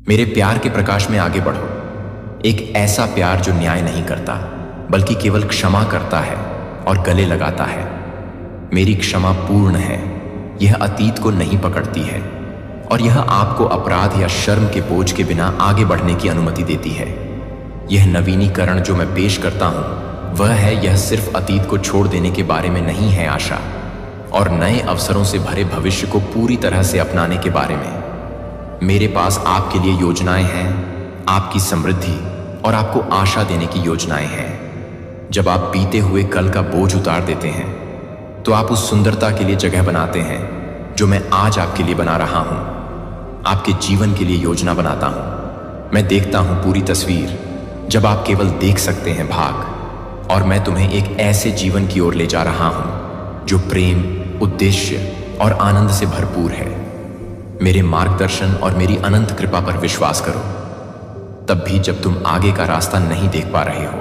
मेरे प्यार के प्रकाश में आगे बढ़ो। एक ऐसा प्यार जो न्याय नहीं करता बल्कि केवल क्षमा करता है और गले लगाता है। मेरी क्षमा पूर्ण है, यह अतीत को नहीं पकड़ती है और यह आपको अपराध या शर्म के बोझ के बिना आगे बढ़ने की अनुमति देती है। यह नवीनीकरण जो मैं पेश करता हूं वह है, यह सिर्फ अतीत को छोड़ देने के बारे में नहीं है आशा, और नए अवसरों से भरे भविष्य को पूरी तरह से अपनाने के बारे में। मेरे पास आपके लिए योजनाएं हैं, आपकी समृद्धि और आपको आशा देने की योजनाएं हैं। जब आप बीते हुए कल का बोझ उतार देते हैं तो आप उस सुंदरता के लिए जगह बनाते हैं जो मैं आज आपके लिए बना रहा हूं। आपके जीवन के लिए योजना बनाता हूं। मैं देखता हूं पूरी तस्वीर, जब आप केवल देख सकते हैं भाग, और मैं तुम्हें एक ऐसे जीवन की ओर ले जा रहा हूं जो प्रेम, उद्देश्य और आनंद से भरपूर है। मेरे मार्गदर्शन और मेरी अनंत कृपा पर विश्वास करो। तब भी जब तुम आगे का रास्ता नहीं देख पा रहे हो,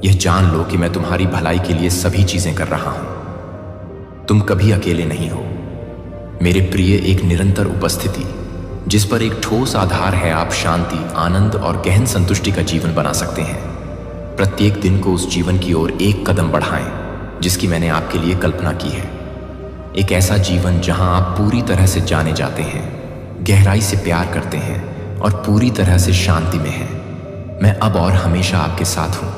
यह जान लो कि मैं तुम्हारी भलाई के लिए सभी चीजें कर रहा हूं। तुम कभी अकेले नहीं हो मेरे प्रिय। एक निरंतर उपस्थिति जिस पर एक ठोस आधार है, आप शांति, आनंद और गहन संतुष्टि का जीवन बना सकते हैं। प्रत्येक दिन को उस जीवन की ओर एक कदम बढ़ाएं जिसकी मैंने आपके लिए कल्पना की है। एक ऐसा जीवन जहां आप पूरी तरह से जाने जाते हैं, गहराई से प्यार करते हैं और पूरी तरह से शांति में हैं। मैं अब और हमेशा आपके साथ हूं।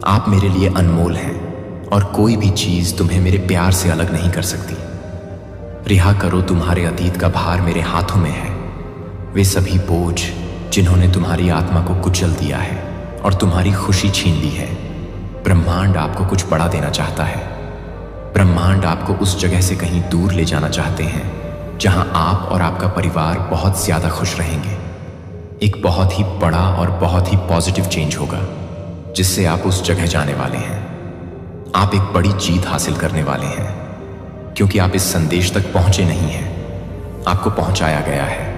आप मेरे लिए अनमोल हैं और कोई भी चीज तुम्हें मेरे प्यार से अलग नहीं कर सकती। रिहा करो तुम्हारे अतीत का भार, मेरे हाथों में है। वे सभी बोझ जिन्होंने तुम्हारी आत्मा को कुचल दिया है और तुम्हारी खुशी छीन ली है। ब्रह्मांड आपको कुछ बड़ा देना चाहता है। ब्रह्मांड आपको उस जगह से कहीं दूर ले जाना चाहते हैं जहां आप और आपका परिवार बहुत ज्यादा खुश रहेंगे। एक बहुत ही बड़ा और बहुत ही पॉजिटिव चेंज होगा जिससे आप उस जगह जाने वाले हैं। आप एक बड़ी जीत हासिल करने वाले हैं क्योंकि आप इस संदेश तक पहुंचे नहीं हैं, आपको पहुंचाया गया है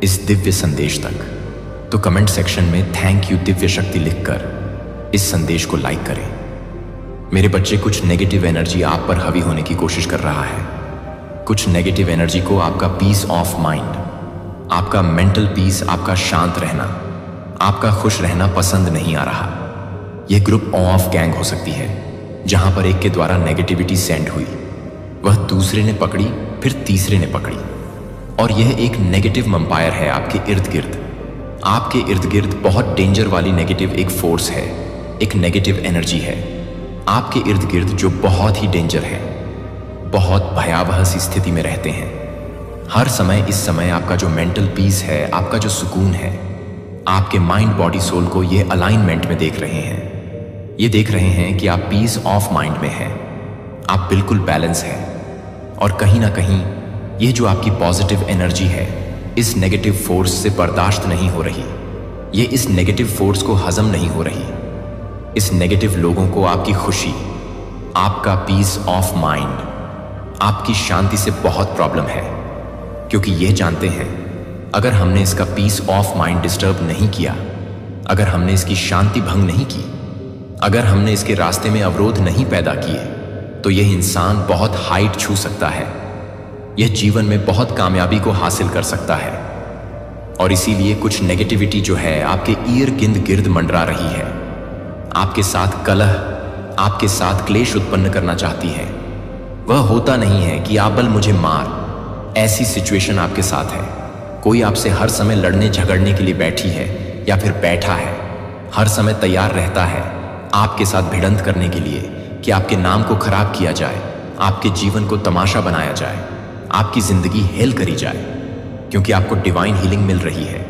इस दिव्य संदेश तक। तो कमेंट सेक्शन में थैंक यू दिव्य शक्ति लिखकर इस संदेश को लाइक करें। मेरे बच्चे, कुछ नेगेटिव एनर्जी आप पर हावी होने की कोशिश कर रहा है। कुछ नेगेटिव एनर्जी को आपका पीस ऑफ माइंड, आपका मेंटल पीस, आपका शांत रहना, आपका खुश रहना पसंद नहीं आ रहा। यह ग्रुप ऑफ गैंग हो सकती है जहां पर एक के द्वारा नेगेटिविटी सेंड हुई, वह दूसरे ने पकड़ी, फिर तीसरे ने पकड़ी, और यह एक नेगेटिव मंपायर है आपके इर्द गिर्द। आपके इर्द गिर्द बहुत डेंजर वाली नेगेटिव एक फोर्स है, एक नेगेटिव एनर्जी है आपके इर्द गिर्द जो बहुत ही डेंजर है, बहुत भयावह सी स्थिति में रहते हैं। हर समय इस समय आपका जो मेंटल पीस है, आपका जो सुकून है, आपके माइंड, बॉडी, सोल को ये अलाइनमेंट में देख रहे हैं। ये देख रहे हैं कि आप पीस ऑफ माइंड में हैं, आप बिल्कुल बैलेंस हैं, और कहीं ना कहीं ये जो आपकी पॉजिटिव एनर्जी है इस नेगेटिव फोर्स से बर्दाश्त नहीं हो रही। ये इस नेगेटिव फोर्स को हजम नहीं हो रही। इस नेगेटिव लोगों को आपकी खुशी, आपका पीस ऑफ माइंड, आपकी शांति से बहुत प्रॉब्लम है, क्योंकि ये जानते हैं अगर हमने इसका पीस ऑफ माइंड डिस्टर्ब नहीं किया, अगर हमने इसकी शांति भंग नहीं की, अगर हमने इसके रास्ते में अवरोध नहीं पैदा किए, तो यह इंसान बहुत हाइट छू सकता है, यह जीवन में बहुत कामयाबी को हासिल कर सकता है। और इसीलिए कुछ नेगेटिविटी जो है आपके इर्द गिर्द मंडरा रही है, आपके साथ कलह, आपके साथ क्लेश उत्पन्न करना चाहती है। वह होता नहीं है कि आप बल मुझे मार, ऐसी सिचुएशन आपके साथ है। कोई आपसे हर समय लड़ने झगड़ने के लिए बैठी है या फिर बैठा है, हर समय तैयार रहता है आपके साथ भिड़ंत करने के लिए कि आपके नाम को खराब किया जाए, आपके जीवन को तमाशा बनाया जाए, आपकी जिंदगी हेल करी जाए, क्योंकि आपको डिवाइन हीलिंग मिल रही है।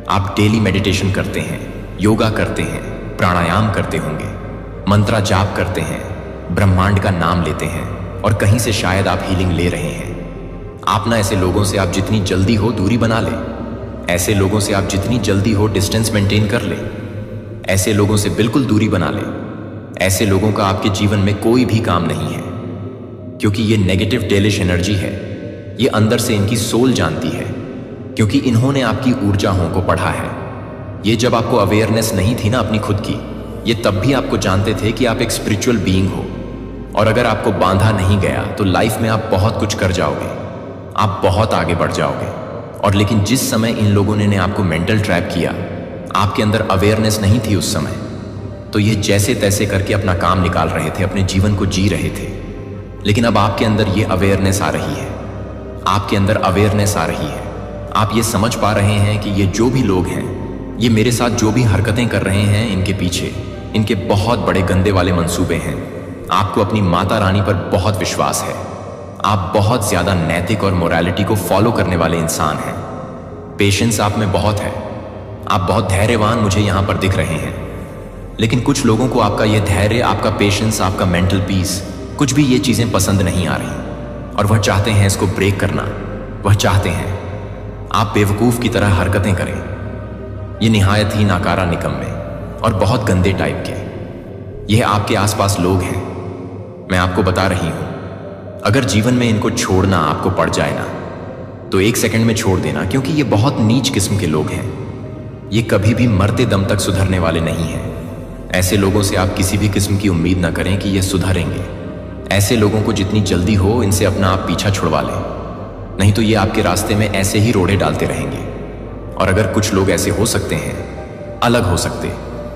आप डेली मेडिटेशन करते हैं, योगा करते हैं, प्राणायाम करते होंगे, मंत्रा जाप करते हैं, ब्रह्मांड का नाम लेते हैं, और कहीं से शायद आप हीलिंग ले रहे हैं। आप ना ऐसे लोगों से आप जितनी जल्दी हो दूरी बना लें, ऐसे लोगों से आप जितनी जल्दी हो डिस्टेंस मेंटेन कर लें, ऐसे लोगों से बिल्कुल दूरी बना लें। ऐसे लोगों का आपके जीवन में कोई भी काम नहीं है, क्योंकि ये नेगेटिव डेलिश एनर्जी है। ये अंदर से इनकी सोल जानती है, क्योंकि इन्होंने आपकी ऊर्जाओं को पढ़ा है। ये जब आपको अवेयरनेस नहीं थी ना अपनी खुद की, ये तब भी आपको जानते थे कि आप एक स्पिरिचुअल बीइंग हो, और अगर आपको बांधा नहीं गया तो लाइफ में आप बहुत कुछ कर जाओगे, आप बहुत आगे बढ़ जाओगे, और लेकिन जिस समय इन लोगों ने आपको मेंटल ट्रैप किया, आपके अंदर अवेयरनेस नहीं थी उस समय, तो ये जैसे तैसे करके अपना काम निकाल रहे थे, अपने जीवन को जी रहे थे। लेकिन अब आपके अंदर ये अवेयरनेस आ रही है, आपके अंदर अवेयरनेस आ रही है। आप ये समझ पा रहे हैं कि ये जो भी लोग हैं, ये मेरे साथ जो भी हरकतें कर रहे हैं, इनके पीछे इनके बहुत बड़े गंदे वाले मंसूबे हैं। आपको अपनी माता रानी पर बहुत विश्वास है, आप बहुत ज्यादा नैतिक और मोरालिटी को फॉलो करने वाले इंसान हैं। पेशेंस आप में बहुत है, आप बहुत धैर्यवान मुझे यहां पर दिख रहे हैं। लेकिन कुछ लोगों को आपका यह धैर्य, आपका पेशेंस, आपका मेंटल पीस, कुछ भी ये चीजें पसंद नहीं आ रही और वह चाहते हैं इसको ब्रेक करना। वह चाहते हैं आप बेवकूफ की तरह हरकतें करें। ये निहायत ही नाकारा, निकम्मे और बहुत गंदे टाइप के यह आपके आसपास लोग हैं। मैं आपको बता रही हूं, अगर जीवन में इनको छोड़ना आपको पड़ जाए ना, तो 1 सेकंड में छोड़ देना, क्योंकि ये बहुत नीच किस्म के लोग हैं। ये कभी भी मरते दम तक सुधरने वाले नहीं हैं। ऐसे लोगों से आप किसी भी किस्म की उम्मीद ना करें कि ये सुधरेंगे। ऐसे लोगों को जितनी जल्दी हो इनसे अपना आप पीछा छुड़वा लें, नहीं तो ये आपके रास्ते में ऐसे ही रोड़े डालते रहेंगे। और अगर कुछ लोग ऐसे हो सकते हैं, अलग हो सकते,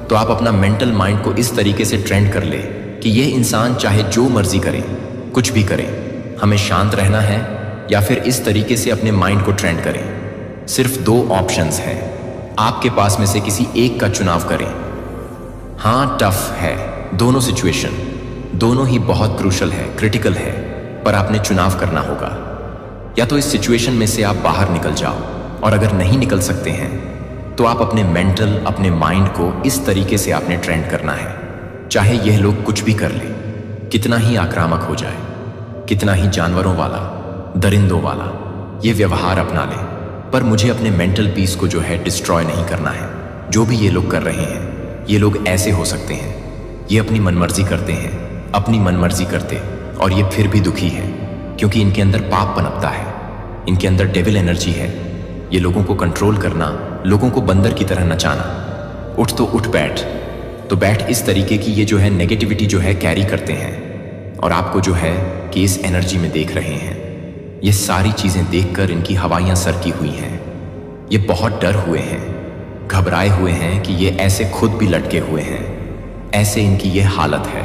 तो आप अपना मेंटल माइंड को इस तरीके से ट्रेंड कर ले कि ये इंसान चाहे जो मर्जी करें, कुछ भी करें, हमें शांत रहना है, या फिर इस तरीके से अपने माइंड को ट्रेंड करें। सिर्फ 2 ऑप्शंस हैं, आपके पास में से किसी एक का चुनाव करें। हाँ, टफ है दोनों सिचुएशन, दोनों ही बहुत क्रूशल है, क्रिटिकल है, पर आपने चुनाव करना होगा। या तो इस सिचुएशन में से आप बाहर निकल जाओ, और अगर नहीं निकल सकते हैं तो आप अपने मेंटल, अपने माइंड को इस तरीके से आपने ट्रेंड करना है, चाहे यह लोग कुछ भी कर ले, कितना ही आक्रामक हो जाए, कितना ही जानवरों वाला, दरिंदों वाला ये व्यवहार अपना ले, पर मुझे अपने मेंटल पीस को जो है डिस्ट्रॉय नहीं करना है। जो भी ये लोग कर रहे हैं, ये लोग ऐसे हो सकते हैं, ये अपनी मनमर्जी करते हैं, अपनी मनमर्जी करते, और ये फिर भी दुखी है, क्योंकि इनके अंदर पाप पनपता है, इनके अंदर डेविल एनर्जी है। ये लोगों को कंट्रोल करना, लोगों को बंदर की तरह नचाना, उठ तो उठ, बैठ तो बैठ, इस तरीके की ये जो है नेगेटिविटी जो है कैरी करते हैं। और आपको जो है कि इस एनर्जी में देख रहे हैं। ये सारी चीजें देखकर इनकी हवाइयां सरकी हुई हैं। ये बहुत डर हुए हैं, घबराए हुए हैं कि ये ऐसे खुद भी लटके हुए हैं, ऐसे इनकी ये हालत है,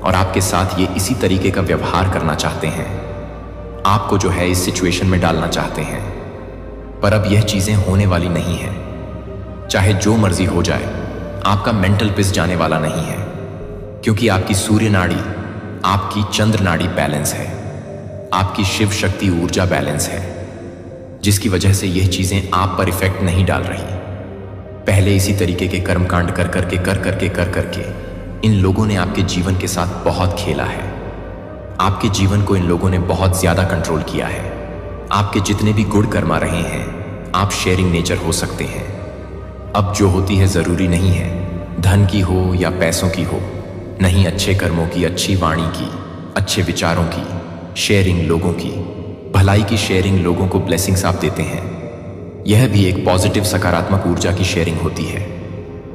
और आपके साथ ये इसी तरीके का व्यवहार करना चाहते हैं, आपको जो है इस सिचुएशन में डालना चाहते हैं। पर अब यह चीजें होने वाली नहीं है। चाहे जो मर्जी हो जाए, आपका मेंटल पिस जाने वाला नहीं है, क्योंकि आपकी सूर्य नाड़ी, आपकी चंद्र नाड़ी बैलेंस है, आपकी शिव शक्ति ऊर्जा बैलेंस है, जिसकी वजह से यह चीजें आप पर इफेक्ट नहीं डाल रही। पहले इसी तरीके के कर्मकांड कर करके इन लोगों ने आपके जीवन के साथ बहुत खेला है। आपके जीवन को इन लोगों ने बहुत ज्यादा कंट्रोल किया है। आपके जितने भी गुण कर्मा रहे हैं, आप शेयरिंग नेचर हो सकते हैं। अब जो होती है जरूरी नहीं है धन की हो या पैसों की हो, नहीं, अच्छे कर्मों की, अच्छी वाणी की, अच्छे विचारों की शेयरिंग, लोगों की भलाई की शेयरिंग, लोगों को ब्लेसिंग्स आप देते हैं। यह भी एक पॉजिटिव, सकारात्मक ऊर्जा की शेयरिंग होती है।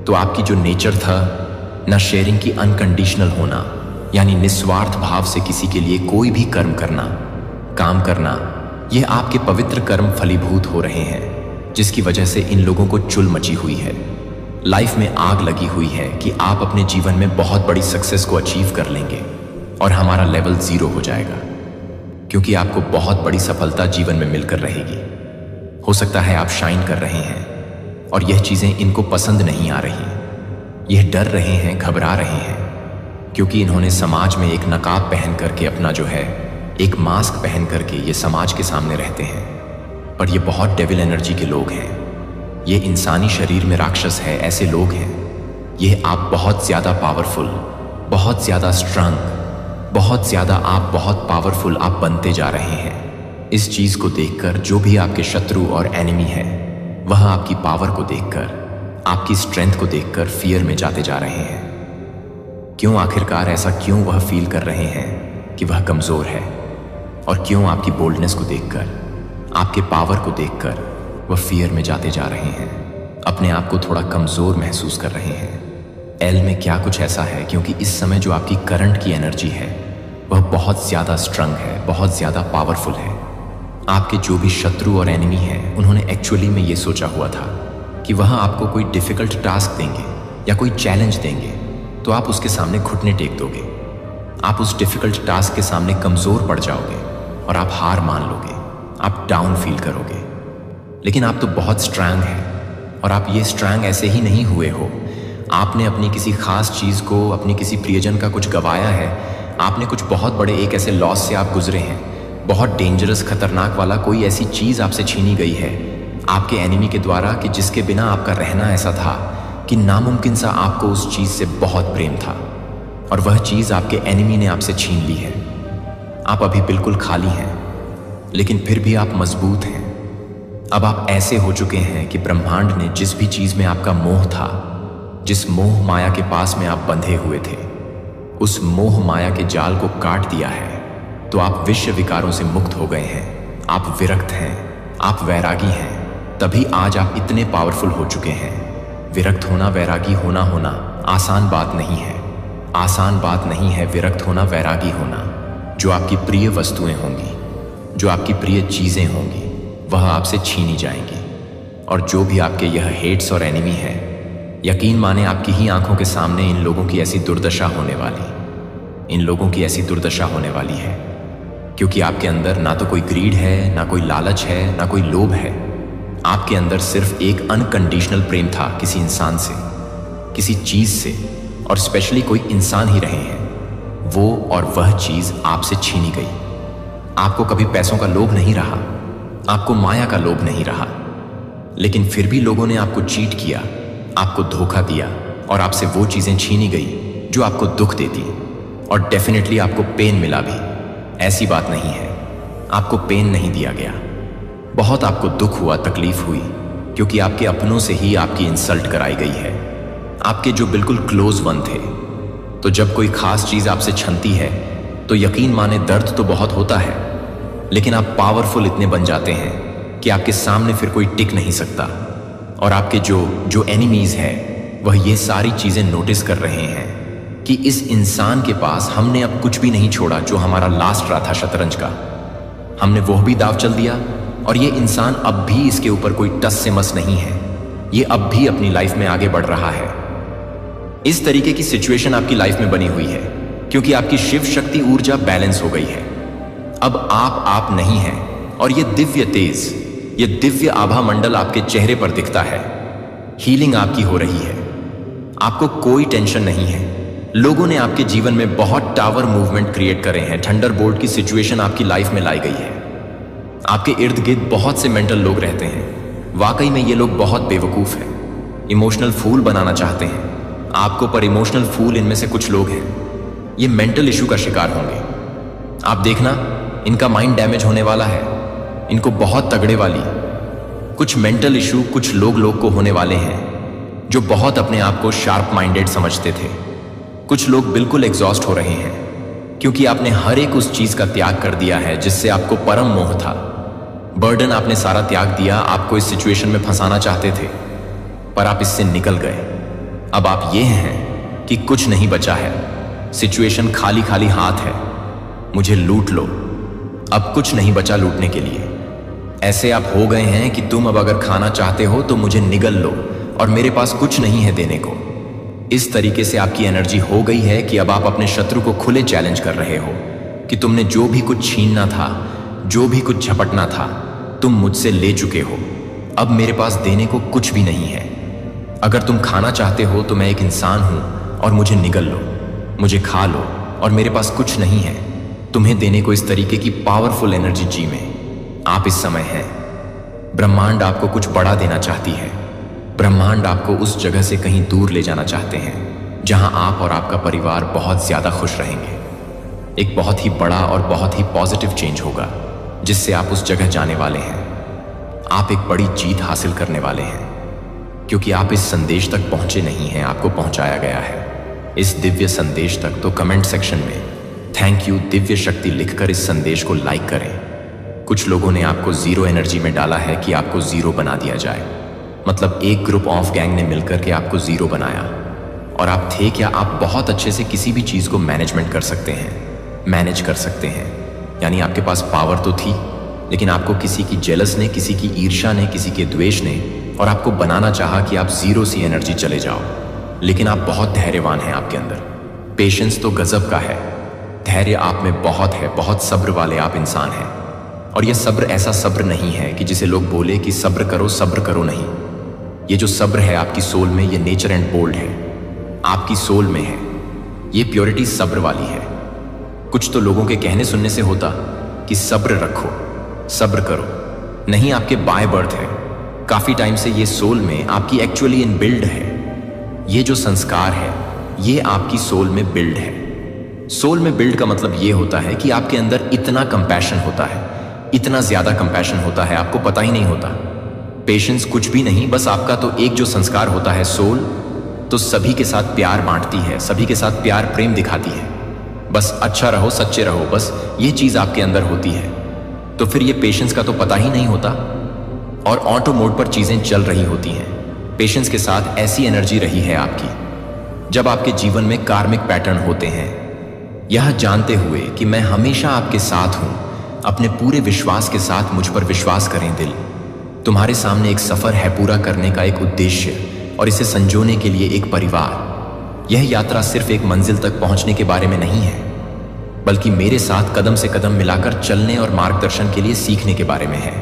तो आपकी जो नेचर था ना, शेयरिंग की, अनकंडीशनल होना, यानी निस्वार्थ भाव से किसी के लिए कोई भी कर्म करना, काम करना, यह आपके पवित्र कर्म फलीभूत हो रहे हैं, जिसकी वजह से इन लोगों को चुल मची हुई है। लाइफ में आग लगी हुई है कि आप अपने जीवन में बहुत बड़ी सक्सेस को अचीव कर लेंगे और हमारा लेवल 0 हो जाएगा, क्योंकि आपको बहुत बड़ी सफलता जीवन में मिलकर रहेगी। हो सकता है आप शाइन कर रहे हैं और यह चीजें इनको पसंद नहीं आ रही। यह डर रहे हैं, घबरा रहे हैं, क्योंकि इन्होंने समाज में एक नकाब पहन करके, अपना जो है एक मास्क पहन करके ये समाज के सामने रहते हैं। पर ये बहुत डेविल एनर्जी के लोग हैं, ये इंसानी शरीर में राक्षस है, ऐसे लोग हैं। ये आप बहुत ज्यादा पावरफुल, बहुत ज्यादा स्ट्रांग, बहुत ज्यादा आप बहुत पावरफुल आप बनते जा रहे हैं। इस चीज को देखकर जो भी आपके शत्रु और एनिमी है, वह आपकी पावर को देखकर, आपकी स्ट्रेंथ को देखकर फियर में जाते जा रहे हैं। क्यों, आखिरकार ऐसा क्यों वह फील कर रहे हैं कि वह कमजोर है? और क्यों आपकी बोल्डनेस को देखकर, आपके पावर को देखकर वह फियर में जाते जा रहे हैं, अपने आप को थोड़ा कमजोर महसूस कर रहे हैं? एल में क्या कुछ ऐसा है, क्योंकि इस समय जो आपकी करंट की एनर्जी है वह बहुत ज्यादा स्ट्रंग है, बहुत ज्यादा पावरफुल है। आपके जो भी शत्रु और एनिमी हैं उन्होंने एक्चुअली में ये सोचा हुआ था कि वह आपको कोई डिफ़िकल्ट टास्क देंगे या कोई चैलेंज देंगे तो आप उसके सामने घुटने टेक दोगे। आप उस डिफ़िकल्ट टास्क के सामने कमज़ोर पड़ जाओगे और आप हार मान लोगे, आप डाउन फील करोगे। लेकिन आप तो बहुत स्ट्रांग हैं और आप ये स्ट्रांग ऐसे ही नहीं हुए हो। आपने अपनी किसी खास चीज़ को, अपनी किसी प्रियजन का कुछ गवाया है। आपने कुछ बहुत बड़े एक ऐसे लॉस से आप गुजरे हैं, बहुत डेंजरस, खतरनाक वाला कोई ऐसी चीज़ आपसे छीनी गई है आपके एनिमी के द्वारा कि जिसके बिना आपका रहना ऐसा था कि नामुमकिन सा। आपको उस चीज़ से बहुत प्रेम था और वह चीज़ आपके एनिमी ने आपसे छीन ली है। आप अभी बिल्कुल खाली हैं, लेकिन फिर भी आप मजबूत हैं। अब आप ऐसे हो चुके हैं कि ब्रह्मांड ने जिस भी चीज़ में आपका मोह था, जिस मोह माया के पास में आप बंधे हुए थे, उस मोह माया के जाल को काट दिया है। तो आप विश्व विकारों से मुक्त हो गए हैं, आप विरक्त हैं, आप वैरागी हैं। तभी आज आप इतने पावरफुल हो चुके हैं। विरक्त होना, वैरागी होना आसान बात नहीं है। आसान बात नहीं है विरक्त होना, वैरागी होना। जो आपकी प्रिय वस्तुएं होंगी, जो आपकी प्रिय चीज़ें होंगी, वह आपसे छीनी जाएंगी। और जो भी आपके यह हेट्स और एनिमी हैं, यकीन माने आपकी ही आंखों के सामने इन लोगों की ऐसी दुर्दशा होने वाली, इन लोगों की ऐसी दुर्दशा होने वाली है। क्योंकि आपके अंदर ना तो कोई ग्रीड है, ना कोई लालच है, ना कोई लोभ है। आपके अंदर सिर्फ एक अनकंडीशनल प्रेम था किसी इंसान से, किसी चीज़ से, और स्पेशली कोई इंसान ही रहे हैं। वो और वह चीज़ आपसे छीनी गई। आपको कभी पैसों का लोभ नहीं रहा, आपको माया का लोभ नहीं रहा। लेकिन फिर भी लोगों ने आपको चीट किया, आपको धोखा दिया और आपसे वो चीज़ें छीनी गई जो आपको दुख देती। और डेफिनेटली आपको पेन मिला भी, ऐसी बात नहीं है। आपको पेन नहीं दिया गया, बहुत आपको दुख हुआ, तकलीफ हुई, क्योंकि आपके अपनों से ही आपकी इंसल्ट कराई गई है, आपके जो बिल्कुल क्लोज वन थे। तो जब कोई खास चीज़ आपसे छनती है तो यकीन माने दर्द तो बहुत होता है, लेकिन आप पावरफुल इतने बन जाते हैं कि आपके सामने फिर कोई टिक नहीं सकता। और आपके जो एनिमीज़ हैं वह ये सारी चीज़ें नोटिस कर रहे हैं कि इस इंसान के पास हमने अब कुछ भी नहीं छोड़ा जो हमारा लास्ट रहा था शतरंज का। हमने वो भी दाव चल दिया और ये इंसान अब भी इसके ऊपर कोई टस से मस नहीं है। ये अब भी अपनी लाइफ में आगे बढ़ रहा है। इस तरीके की सिचुएशन आपकी लाइफ में बनी हुई है क्योंकि आपकी शिव शक्ति ऊर्जा बैलेंस हो गई है। अब आप नहीं हैं और ये दिव्य तेज, ये दिव्य आभा मंडल आपके चेहरे पर दिखता है। हीलिंग आपकी हो रही है, आपको कोई टेंशन नहीं है। लोगों ने आपके जीवन में बहुत टावर मूवमेंट क्रिएट करे हैं। थंडरबोल्ट की सिचुएशन आपकी लाइफ में लाई गई है। आपके इर्द गिर्द बहुत से मेंटल लोग रहते हैं। वाकई में ये लोग बहुत बेवकूफ़ हैं, इमोशनल फूल बनाना चाहते हैं आपको, पर इमोशनल फूल इनमें से कुछ लोग हैं, ये मेंटल इशू का शिकार होंगे। आप देखना, इनका माइंड डैमेज होने वाला है। इनको बहुत तगड़े वाली कुछ मेंटल इशू कुछ लोग को होने वाले हैं जो बहुत अपने आप को शार्प माइंडेड समझते थे। कुछ लोग बिल्कुल एग्जॉस्ट हो रहे हैं क्योंकि आपने हर एक उस चीज़ का त्याग कर दिया है जिससे आपको परम मोह था। बर्डन आपने सारा त्याग दिया। आपको इस सिचुएशन में फंसाना चाहते थे पर आप इससे निकल गए। अब आप ये हैं कि कुछ नहीं बचा है, सिचुएशन खाली खाली हाथ है, मुझे लूट लो। अब कुछ नहीं बचा लूटने के लिए। ऐसे आप हो गए हैं कि तुम अब अगर खाना चाहते हो तो मुझे निगल लो और मेरे पास कुछ नहीं है देने को। इस तरीके से आपकी एनर्जी हो गई है कि अब आप अपने शत्रु को खुले चैलेंज कर रहे हो कि तुमने जो भी कुछ छीनना था, जो भी कुछ झपटना था, तुम मुझसे ले चुके हो। अब मेरे पास देने को कुछ भी नहीं है। अगर तुम खाना चाहते हो तो मैं एक इंसान हूं और मुझे निगल लो, मुझे खा लो, और मेरे पास कुछ नहीं है तुम्हें देने को। इस तरीके की पावरफुल एनर्जी जी में आप इस समय हैं। ब्रह्मांड आपको कुछ बड़ा देना चाहती है। ब्रह्मांड आपको उस जगह से कहीं दूर ले जाना चाहते हैं जहां आप और आपका परिवार बहुत ज़्यादा खुश रहेंगे। एक बहुत ही बड़ा और बहुत ही पॉजिटिव चेंज होगा जिससे आप उस जगह जाने वाले हैं। आप एक बड़ी जीत हासिल करने वाले हैं क्योंकि आप इस संदेश तक पहुंचे नहीं हैं, आपको पहुंचाया गया है इस दिव्य संदेश तक। तो कमेंट सेक्शन में थैंक यू दिव्य शक्ति लिखकर इस संदेश को लाइक करें। कुछ लोगों ने आपको जीरो एनर्जी में डाला है कि आपको जीरो बना दिया जाए। मतलब एक ग्रुप ऑफ गैंग ने मिलकर के आपको जीरो बनाया। और आप थे क्या? आप बहुत अच्छे से किसी भी चीज़ को मैनेजमेंट कर सकते हैं, मैनेज कर सकते हैं। यानी आपके पास पावर तो थी, लेकिन आपको किसी की जेलस ने, किसी की ईर्ष्या ने, किसी के द्वेष ने और आपको बनाना चाहा कि आप जीरो सी एनर्जी चले जाओ। लेकिन आप बहुत धैर्यवान हैं, आपके अंदर पेशेंस तो गजब का है, धैर्य आप में बहुत है, बहुत सब्र वाले आप इंसान हैं। और यह सब्र ऐसा सब्र नहीं है कि जिसे लोग बोले कि सब्र करो नहीं। ये जो सब्र है आपकी सोल में, ये नेचर एंड बोल्ड है, आपकी सोल में है। ये प्योरिटी सब्र वाली है। कुछ तो लोगों के कहने सुनने से होता कि सब्र रखो, सब्र करो, नहीं, आपके बाय बर्थ है। काफी टाइम से ये सोल में आपकी एक्चुअली इन बिल्ड है। ये जो संस्कार है ये आपकी सोल में बिल्ड है। सोल में बिल्ड का मतलब ये होता है कि आपके अंदर इतना कंपैशन होता है, इतना ज्यादा कंपैशन होता है, आपको पता ही नहीं होता। पेशेंस कुछ भी नहीं, बस आपका तो एक जो संस्कार होता है सोल, तो सभी के साथ प्यार बांटती है, सभी के साथ प्यार प्रेम दिखाती है। बस अच्छा रहो, सच्चे रहो, बस ये चीज आपके अंदर होती है। तो फिर ये पेशेंस का तो पता ही नहीं होता और ऑटो मोड पर चीजें चल रही होती हैं। पेशेंस के साथ ऐसी एनर्जी रही है आपकी। जब आपके जीवन में कार्मिक पैटर्न होते हैं, यह जानते हुए कि मैं हमेशा आपके साथ हूं, अपने पूरे विश्वास के साथ मुझ पर विश्वास करें। दिल, तुम्हारे सामने एक सफर है पूरा करने का, एक उद्देश्य, और इसे संजोने के लिए एक परिवार। यह यात्रा सिर्फ एक मंजिल तक पहुंचने के बारे में नहीं है, बल्कि मेरे साथ कदम से कदम मिलाकर चलने और मार्गदर्शन के लिए सीखने के बारे में है।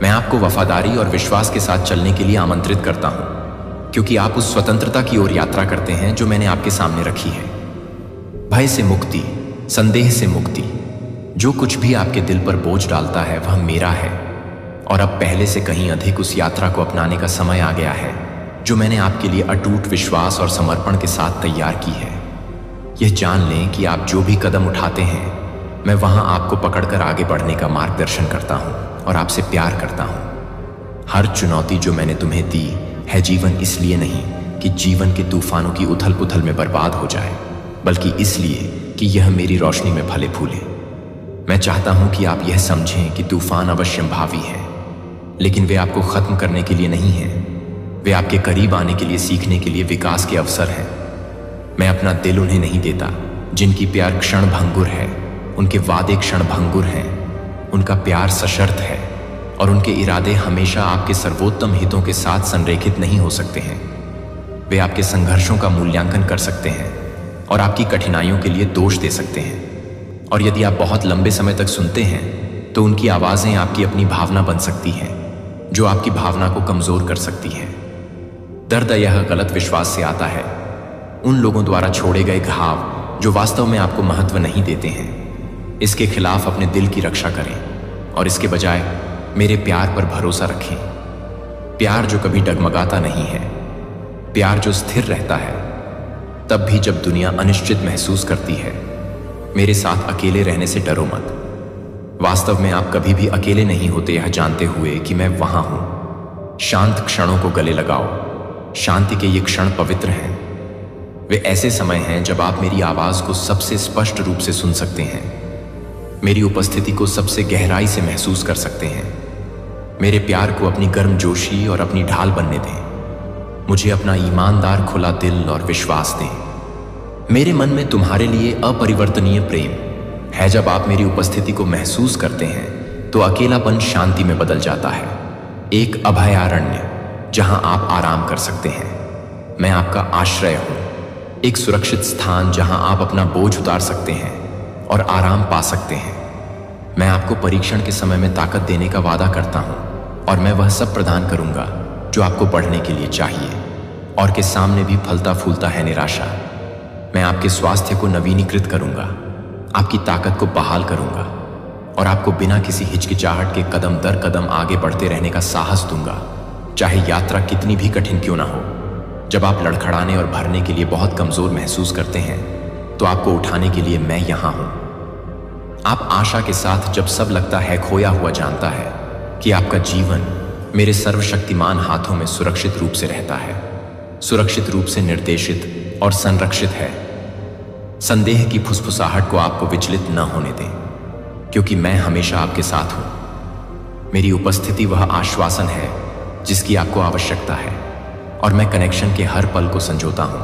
मैं आपको वफादारी और विश्वास के साथ चलने के लिए आमंत्रित करता हूं, क्योंकि आप उस स्वतंत्रता की ओर यात्रा करते हैं जो मैंने आपके सामने रखी है। भय से मुक्ति, संदेह से मुक्ति, जो कुछ भी आपके दिल पर बोझ डालता है वह मेरा है। और अब पहले से कहीं अधिक उस यात्रा को अपनाने का समय आ गया है जो मैंने आपके लिए अटूट विश्वास और समर्पण के साथ तैयार की है। यह जान लें कि आप जो भी कदम उठाते हैं, मैं वहां आपको पकड़कर आगे बढ़ने का मार्गदर्शन करता हूं और आपसे प्यार करता हूं। हर चुनौती जो मैंने तुम्हें दी है जीवन इसलिए नहीं कि जीवन के तूफानों की उथल पुथल में बर्बाद हो जाए, बल्कि इसलिए कि यह मेरी रोशनी में फले फूले। मैं चाहता हूं कि आप यह समझें कि तूफान अवश्यंभावी हैं, लेकिन वे आपको खत्म करने के लिए नहीं हैं। वे आपके करीब आने के लिए, सीखने के लिए, विकास के अवसर हैं। मैं अपना दिल उन्हें नहीं देता जिनकी प्यार क्षण भंगुर है, उनके वादे क्षण भंगुर हैं, उनका प्यार सशर्त है और उनके इरादे हमेशा आपके सर्वोत्तम हितों के साथ संरेखित नहीं हो सकते हैं। वे आपके संघर्षों का मूल्यांकन कर सकते हैं और आपकी कठिनाइयों के लिए दोष दे सकते हैं। और यदि आप बहुत लंबे समय तक सुनते हैं तो उनकी आवाजें आपकी अपनी भावना बन सकती हैं, जो आपकी भावना को कमजोर कर सकती हैं। दर्द यह गलत विश्वास से आता है, उन लोगों द्वारा छोड़े गए घाव जो वास्तव में आपको महत्व नहीं देते हैं। इसके खिलाफ अपने दिल की रक्षा करें और इसके बजाय मेरे प्यार पर भरोसा रखें। प्यार जो कभी डगमगाता नहीं है, प्यार जो स्थिर रहता है, तब भी जब दुनिया अनिश्चित महसूस करती है। मेरे साथ अकेले रहने से डरो मत। वास्तव में आप कभी भी अकेले नहीं होते, यह जानते हुए कि मैं वहां हूं। शांत क्षणों को गले लगाओ। शांति के ये क्षण पवित्र हैं। वे ऐसे समय हैं जब आप मेरी आवाज को सबसे स्पष्ट रूप से सुन सकते हैं, मेरी उपस्थिति को सबसे गहराई से महसूस कर सकते हैं। मेरे प्यार को अपनी गर्मजोशी और अपनी ढाल बनने दें। मुझे अपना ईमानदार खुला दिल और विश्वास दें। मेरे मन में तुम्हारे लिए अपरिवर्तनीय प्रेम है। जब आप मेरी उपस्थिति को महसूस करते हैं तो अकेलापन शांति में बदल जाता है, एक अभयारण्य जहां आप आराम कर सकते हैं। मैं आपका आश्रय हूं, एक सुरक्षित स्थान जहां आप अपना बोझ उतार सकते हैं और आराम पा सकते हैं। मैं आपको परीक्षण के समय में ताकत देने का वादा करता हूं और मैं वह सब प्रदान करूंगा जो आपको बढ़ने के लिए चाहिए और के सामने भी फलता फूलता है निराशा। मैं आपके स्वास्थ्य को नवीनीकृत करूंगा, आपकी ताकत को बहाल करूंगा और आपको बिना किसी हिचकिचाहट के कदम दर कदम आगे बढ़ते रहने का साहस दूंगा, चाहे यात्रा कितनी भी कठिन क्यों ना हो। जब आप लड़खड़ाने और भरने के लिए बहुत कमजोर महसूस करते हैं तो आपको उठाने के लिए मैं यहां हूं। आप आशा के साथ जब सब लगता है खोया हुआ जानता है कि आपका जीवन मेरे सर्वशक्तिमान हाथों में सुरक्षित रूप से रहता है, सुरक्षित रूप से निर्देशित और संरक्षित है। संदेह की फुसफुसाहट को आपको विचलित न होने दें, क्योंकि मैं हमेशा आपके साथ हूं। मेरी उपस्थिति वह आश्वासन है जिसकी आपको आवश्यकता है और मैं कनेक्शन के हर पल को संजोता हूं।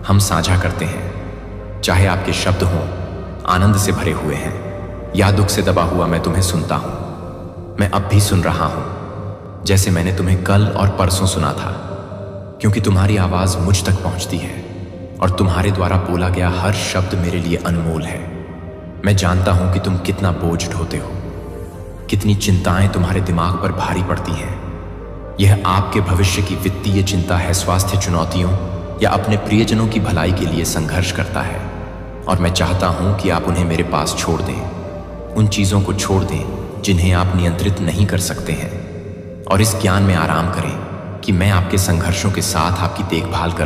हम साझा करते हैं, चाहे आपके शब्द हों आनंद से भरे हुए हैं या दुख से दबा हुआ, मैं तुम्हें सुनता हूं। मैं अब भी सुन रहा हूं, जैसे मैंने तुम्हें कल और परसों सुना था, क्योंकि तुम्हारी आवाज मुझ तक पहुंचती है और तुम्हारे द्वारा बोला गया हर शब्द मेरे लिए अनमोल है। मैं जानता हूं कि तुम कितना बोझ ढोते हो, कितनी चिंताएं तुम्हारे दिमाग पर भारी पड़ती हैं। यह आपके भविष्य की वित्तीय चिंता है, स्वास्थ्य चुनौतियों या अपने प्रियजनों की भलाई के लिए संघर्ष करता है, और मैं चाहता हूं कि आप उन्हें मेरे पास छोड़ दें। उन चीजों को छोड़ दें जिन्हें आप नियंत्रित नहीं कर सकते हैं, और इस ज्ञान में आराम करें कि मैं आपके संघर्षों के साथ आपकी देखभाल कर